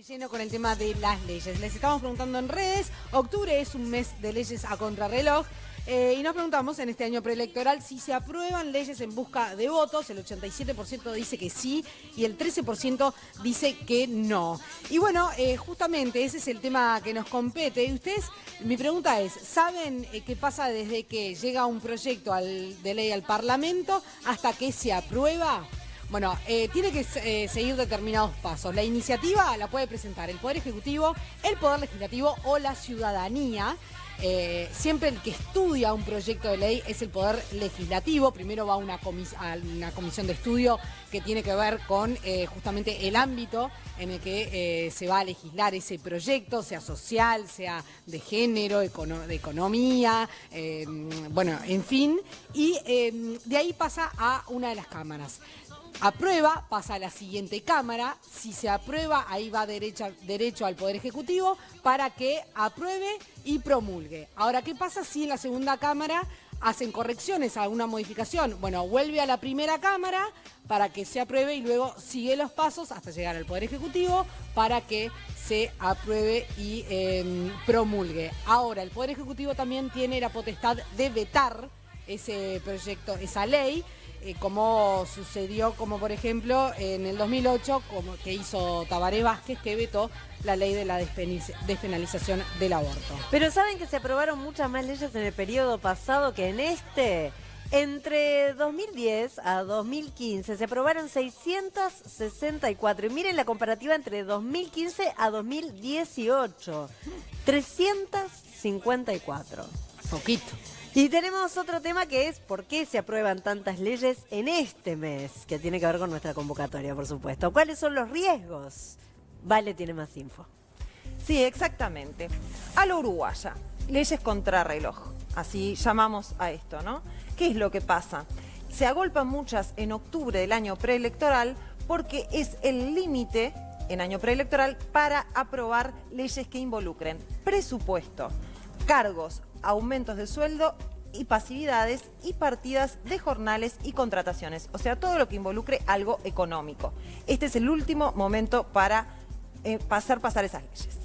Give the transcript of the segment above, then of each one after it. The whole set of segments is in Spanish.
de lleno con el tema de las leyes. Les estamos preguntando en redes, octubre es un mes de leyes a contrarreloj. Y nos preguntamos en este año preelectoral si se aprueban leyes en busca de votos. El 87% dice que sí y el 13% dice que no. Y bueno, justamente ese es el tema que nos compete. Y ustedes, mi pregunta es, ¿saben qué pasa desde que llega un proyecto de ley al Parlamento hasta que se aprueba? Bueno, tiene que seguir determinados pasos. La iniciativa la puede presentar el Poder Ejecutivo, el Poder Legislativo o la ciudadanía. Siempre el que estudia un proyecto de ley es el Poder Legislativo. Primero va a una comisión de estudio que tiene que ver con justamente el ámbito en el que se va a legislar ese proyecto, sea social, sea de género, de economía, bueno, en fin. Y de ahí pasa a una de las cámaras. Aprueba, pasa a la siguiente cámara. Si se aprueba, ahí va derecho al Poder Ejecutivo para que apruebe y promulgue. Ahora, ¿qué pasa si en la segunda cámara hacen correcciones, alguna modificación? Bueno, vuelve a la primera cámara para que se apruebe y luego sigue los pasos hasta llegar al Poder Ejecutivo para que se apruebe y promulgue. Ahora, el Poder Ejecutivo también tiene la potestad de vetar ese proyecto, esa ley, como sucedió, como por ejemplo en el 2008, como que hizo Tabaré Vázquez, que vetó la ley de la despenalización del aborto. Pero ¿saben que se aprobaron muchas más leyes en el periodo pasado que en este? Entre 2010 a 2015 se aprobaron 664. Y miren la comparativa entre 2015 a 2018. 354. Poquito. Y tenemos otro tema que es por qué se aprueban tantas leyes en este mes, que tiene que ver con nuestra convocatoria, por supuesto. ¿Cuáles son los riesgos? Vale tiene más info. Sí, exactamente. A lo uruguaya, leyes contrarreloj, así llamamos a esto, ¿no? ¿Qué es lo que pasa? Se agolpan muchas en octubre del año preelectoral porque es el límite en año preelectoral para aprobar leyes que involucren presupuesto, cargos, aumentos de sueldo y pasividades y partidas de jornales y contrataciones. O sea, todo lo que involucre algo económico. Este es el último momento para pasar esas leyes.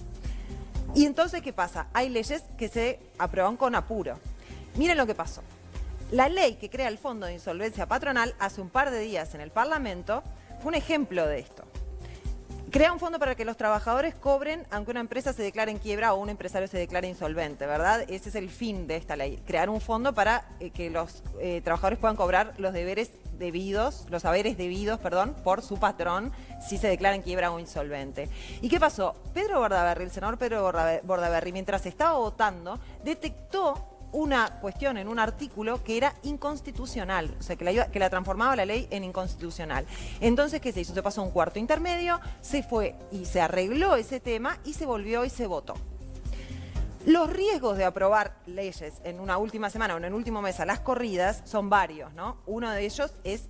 Y entonces, ¿qué pasa? Hay leyes que se aprueban con apuro. Miren lo que pasó. La ley que crea el Fondo de Insolvencia Patronal hace un par de días en el Parlamento fue un ejemplo de esto. Crea un fondo para que los trabajadores cobren aunque una empresa se declare en quiebra o un empresario se declare insolvente, ¿verdad? Ese es el fin de esta ley, crear un fondo para que los trabajadores puedan cobrar los saberes debidos, por su patrón si se declara en quiebra o insolvente. ¿Y qué pasó? El senador Pedro Bordaberry, mientras estaba votando, detectó una cuestión en un artículo que era inconstitucional, o sea, que la transformaba la ley en inconstitucional. Entonces, ¿qué se hizo? Se pasó a un cuarto intermedio, se fue y se arregló ese tema y se volvió y se votó. Los riesgos de aprobar leyes en una última semana o en el último mes a las corridas son varios, ¿no? Uno de ellos es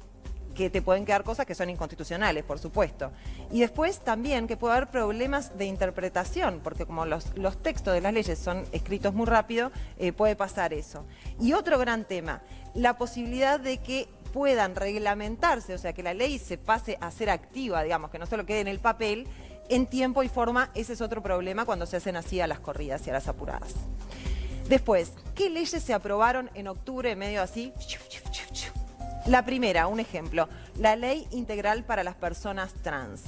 que te pueden quedar cosas que son inconstitucionales, por supuesto. Y después también que puede haber problemas de interpretación, porque como los textos de las leyes son escritos muy rápido, puede pasar eso. Y otro gran tema, la posibilidad de que puedan reglamentarse, o sea, que la ley se pase a ser activa, digamos, que no solo quede en el papel, en tiempo y forma. Ese es otro problema cuando se hacen así a las corridas y a las apuradas. Después, ¿qué leyes se aprobaron en octubre, medio así? La primera, un ejemplo, la Ley Integral para las Personas Trans.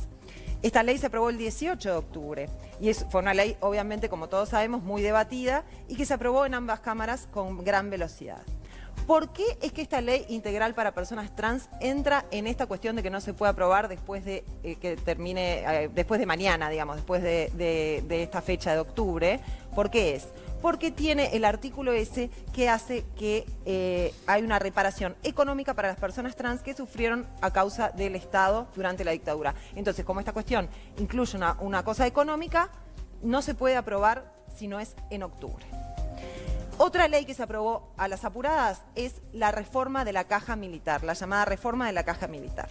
Esta ley se aprobó el 18 de octubre y fue una ley, obviamente, como todos sabemos, muy debatida y que se aprobó en ambas cámaras con gran velocidad. ¿Por qué es que esta ley integral para personas trans entra en esta cuestión de que no se puede aprobar después de que termine, después de mañana, digamos, después de esta fecha de octubre? ¿Por qué es? Porque tiene el artículo ese que hace que hay una reparación económica para las personas trans que sufrieron a causa del Estado durante la dictadura. Entonces, como esta cuestión incluye una cosa económica, no se puede aprobar si no es en octubre. Otra ley que se aprobó a las apuradas es la reforma de la Caja Militar, la llamada reforma de la Caja Militar.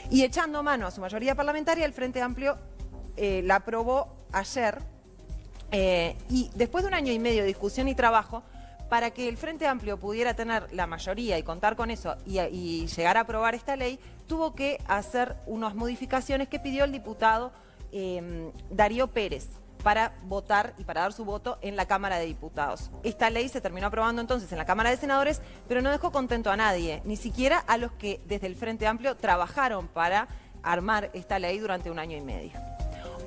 Y echando mano a su mayoría parlamentaria, el Frente Amplio la aprobó ayer. Y después de un año y medio de discusión y trabajo, para que el Frente Amplio pudiera tener la mayoría y contar con eso y llegar a aprobar esta ley, tuvo que hacer unas modificaciones que pidió el diputado Darío Pérez para votar y para dar su voto en la Cámara de Diputados. Esta ley se terminó aprobando entonces en la Cámara de Senadores, pero no dejó contento a nadie, ni siquiera a los que desde el Frente Amplio trabajaron para armar esta ley durante 1 año y medio.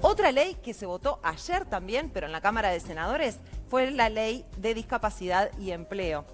Otra ley que se votó ayer también, pero en la Cámara de Senadores, fue la Ley de Discapacidad y Empleo.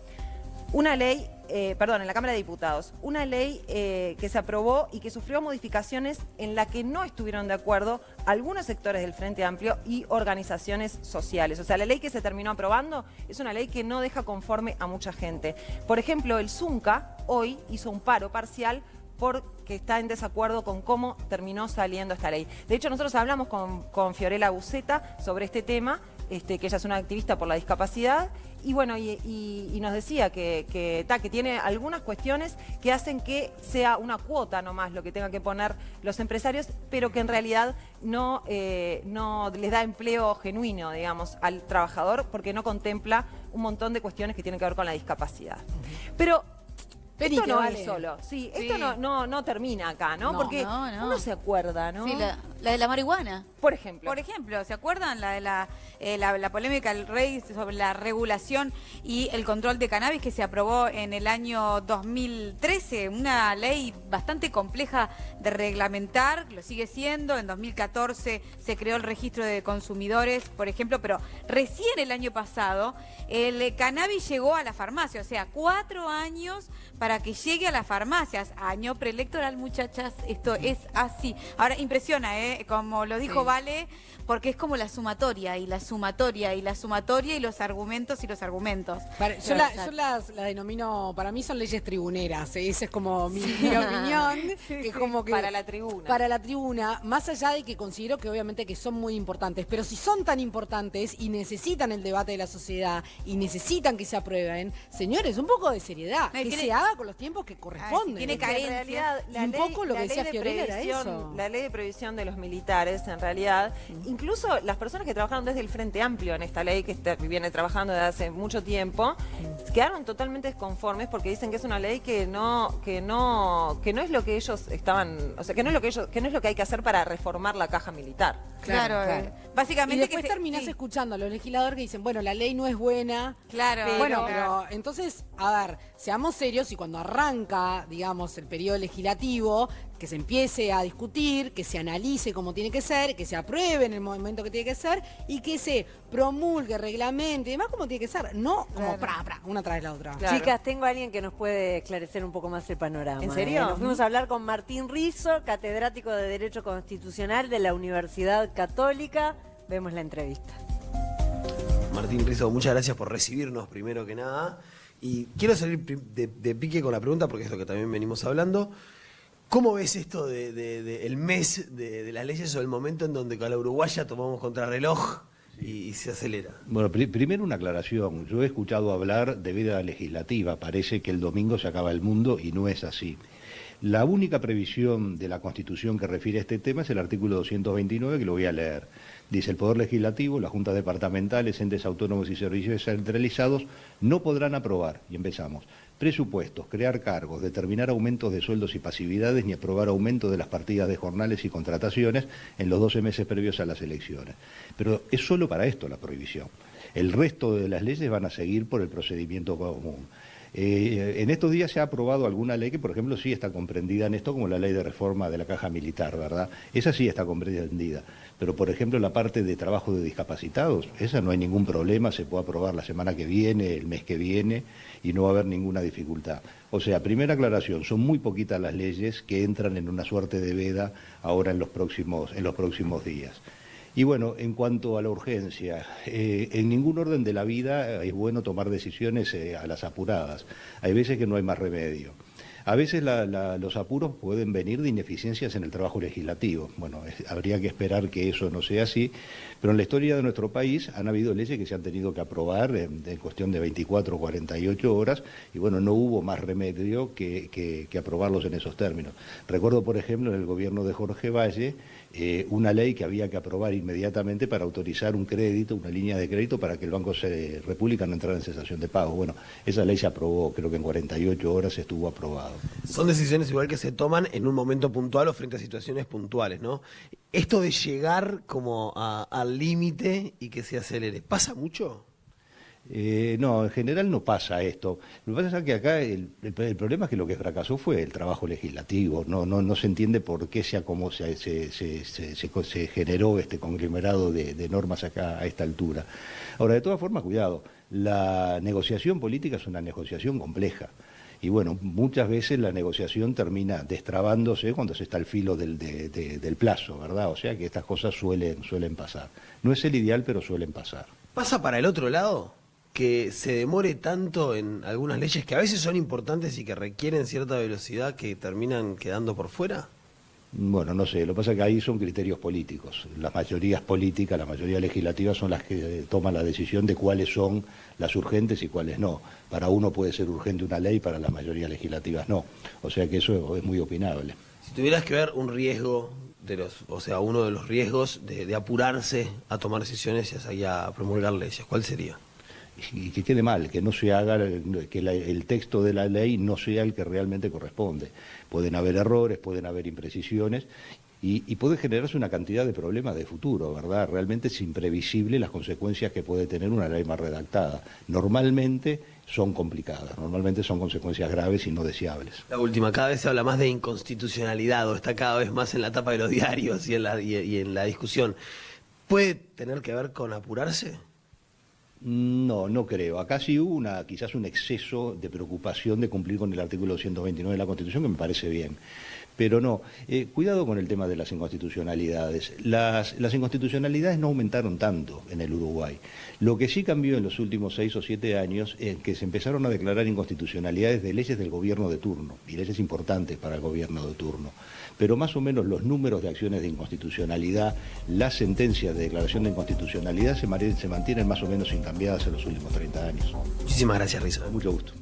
Una ley, en la Cámara de Diputados, una ley que se aprobó y que sufrió modificaciones en la que no estuvieron de acuerdo algunos sectores del Frente Amplio y organizaciones sociales. O sea, la ley que se terminó aprobando es una ley que no deja conforme a mucha gente. Por ejemplo, el Zunca hoy hizo un paro parcial porque está en desacuerdo con cómo terminó saliendo esta ley. De hecho, nosotros hablamos con Fiorella Buceta sobre este tema, que ella es una activista por la discapacidad, y bueno, y nos decía que tiene algunas cuestiones que hacen que sea una cuota nomás lo que tengan que poner los empresarios, pero que en realidad no les da empleo genuino, digamos, al trabajador, porque no contempla un montón de cuestiones que tienen que ver con la discapacidad. Pero esto no es solo, sí, esto no termina acá, ¿no? Porque uno se acuerda, ¿no? Sí, la de la marihuana. Por ejemplo. Por ejemplo, ¿se acuerdan la de la polémica del Rey sobre la regulación y el control de cannabis que se aprobó en el año 2013? Una ley bastante compleja de reglamentar, lo sigue siendo. En 2014 se creó el registro de consumidores, por ejemplo, pero recién el año pasado el cannabis llegó a la farmacia, o sea, 4 años para que llegue a las farmacias. Año preelectoral, muchachas, esto es así. Ahora, impresiona, como lo dijo Vale, porque es como la sumatoria y la sumatoria y la sumatoria y los argumentos y los argumentos. Yo la denomino, para mí son leyes tribuneras, esa es como mi opinión. Que es como que para la tribuna. Para la tribuna, más allá de que considero que obviamente que son muy importantes, pero si son tan importantes y necesitan el debate de la sociedad y necesitan que se aprueben, señores, un poco de seriedad, que se haga con los tiempos que corresponden. Tiene En carencia. realidad, Y un poco lo que decía Fiorella era eso. La ley de previsión de los militares, en realidad, incluso las personas que trabajaron desde el Frente Amplio en esta ley, que viene trabajando desde hace mucho tiempo, quedaron totalmente desconformes porque dicen que es una ley que no es lo que ellos estaban, o sea, que no es lo que hay que hacer para reformar la caja militar. Claro. Básicamente y después terminás escuchando a los legisladores que dicen, bueno, la ley no es buena. Claro. Pero entonces, a ver, seamos serios y cuando arranca, digamos, el periodo legislativo, que se empiece a discutir, que se analice cómo tiene que ser, que se apruebe en el momento que tiene que ser y que se promulgue, reglamente y demás como tiene que ser, no como una tras la otra. Claro. Chicas, tengo a alguien que nos puede esclarecer un poco más el panorama. ¿En serio? Nos fuimos a hablar con Martín Rizzo, catedrático de Derecho Constitucional de la Universidad Católica. Vemos la entrevista. Martín Rizzo, muchas gracias por recibirnos primero que nada. Y quiero salir de pique con la pregunta porque es lo que también venimos hablando. ¿Cómo ves esto el mes de las leyes o el momento en donde con la uruguaya tomamos contrarreloj y se acelera? Bueno, primero una aclaración. Yo he escuchado hablar de vida legislativa. Parece que el domingo se acaba el mundo y no es así. La única previsión de la Constitución que refiere a este tema es el artículo 229, que lo voy a leer. Dice, el Poder Legislativo, las juntas departamentales, entes autónomos y servicios centralizados no podrán aprobar, y empezamos, presupuestos, crear cargos, determinar aumentos de sueldos y pasividades, ni aprobar aumento de las partidas de jornales y contrataciones en los 12 meses previos a las elecciones. Pero es solo para esto la prohibición. El resto de las leyes van a seguir por el procedimiento común. En estos días se ha aprobado alguna ley que, por ejemplo, sí está comprendida en esto, como la ley de reforma de la caja militar, ¿verdad? Esa sí está comprendida. Pero, por ejemplo, la parte de trabajo de discapacitados, esa no hay ningún problema, se puede aprobar la semana que viene, el mes que viene, y no va a haber ninguna dificultad. O sea, primera aclaración, son muy poquitas las leyes que entran en una suerte de veda ahora en los próximos días. Y bueno, en cuanto a la urgencia, en ningún orden de la vida es bueno tomar decisiones a las apuradas. Hay veces que no hay más remedio. A veces los apuros pueden venir de ineficiencias en el trabajo legislativo. Bueno, habría que esperar que eso no sea así, pero en la historia de nuestro país han habido leyes que se han tenido que aprobar en cuestión de 24 o 48 horas y bueno, no hubo más remedio que aprobarlos en esos términos. Recuerdo, por ejemplo, en el gobierno de Jorge Valle, una ley que había que aprobar inmediatamente para autorizar un crédito, una línea de crédito para que el Banco República no entrara en cesación de pago. Bueno, esa ley se aprobó, creo que en 48 horas estuvo aprobado. Son decisiones igual que se toman en un momento puntual o frente a situaciones puntuales, ¿no? Esto de llegar como al límite y que se acelere, ¿pasa mucho? No, en general no pasa esto. Lo que pasa es que acá el problema es que lo que fracasó fue el trabajo legislativo. No se entiende por qué se generó este conglomerado de normas acá a esta altura. Ahora, de todas formas, cuidado, la negociación política es una negociación compleja. Y bueno, muchas veces la negociación termina destrabándose cuando se está al filo del plazo, ¿verdad? O sea que estas cosas suelen pasar. No es el ideal, pero suelen pasar. ¿Pasa para el otro lado? Que se demore tanto en algunas leyes que a veces son importantes y que requieren cierta velocidad que terminan quedando por fuera. Bueno, no sé, lo que pasa es que ahí son criterios políticos. Las mayorías políticas, las mayorías legislativas son las que toman la decisión de cuáles son las urgentes y cuáles no. Para uno puede ser urgente una ley, para las mayorías legislativas no. O sea que eso es muy opinable. Si tuvieras que ver un riesgo uno de los riesgos de apurarse a tomar decisiones y a promulgar leyes, ¿cuál sería? Y que quede mal, que no se haga, que el texto de la ley no sea el que realmente corresponde. Pueden haber errores, pueden haber imprecisiones y puede generarse una cantidad de problemas de futuro, ¿verdad? Realmente es imprevisible las consecuencias que puede tener una ley mal redactada. Normalmente son complicadas, normalmente son consecuencias graves y no deseables. La última, cada vez se habla más de inconstitucionalidad o está cada vez más en la tapa de los diarios y en la discusión. ¿Puede tener que ver con apurarse? No creo. Acá sí hubo quizás un exceso de preocupación de cumplir con el artículo 229 de la Constitución, que me parece bien. Pero no, cuidado con el tema de las inconstitucionalidades. Las inconstitucionalidades no aumentaron tanto en el Uruguay. Lo que sí cambió en los últimos 6 o 7 años es que se empezaron a declarar inconstitucionalidades de leyes del gobierno de turno, y leyes importantes para el gobierno de turno. Pero más o menos los números de acciones de inconstitucionalidad, las sentencias de declaración de inconstitucionalidad se mantienen más o menos incambiadas en los últimos 30 años. Muchísimas gracias, Rizo. Mucho gusto.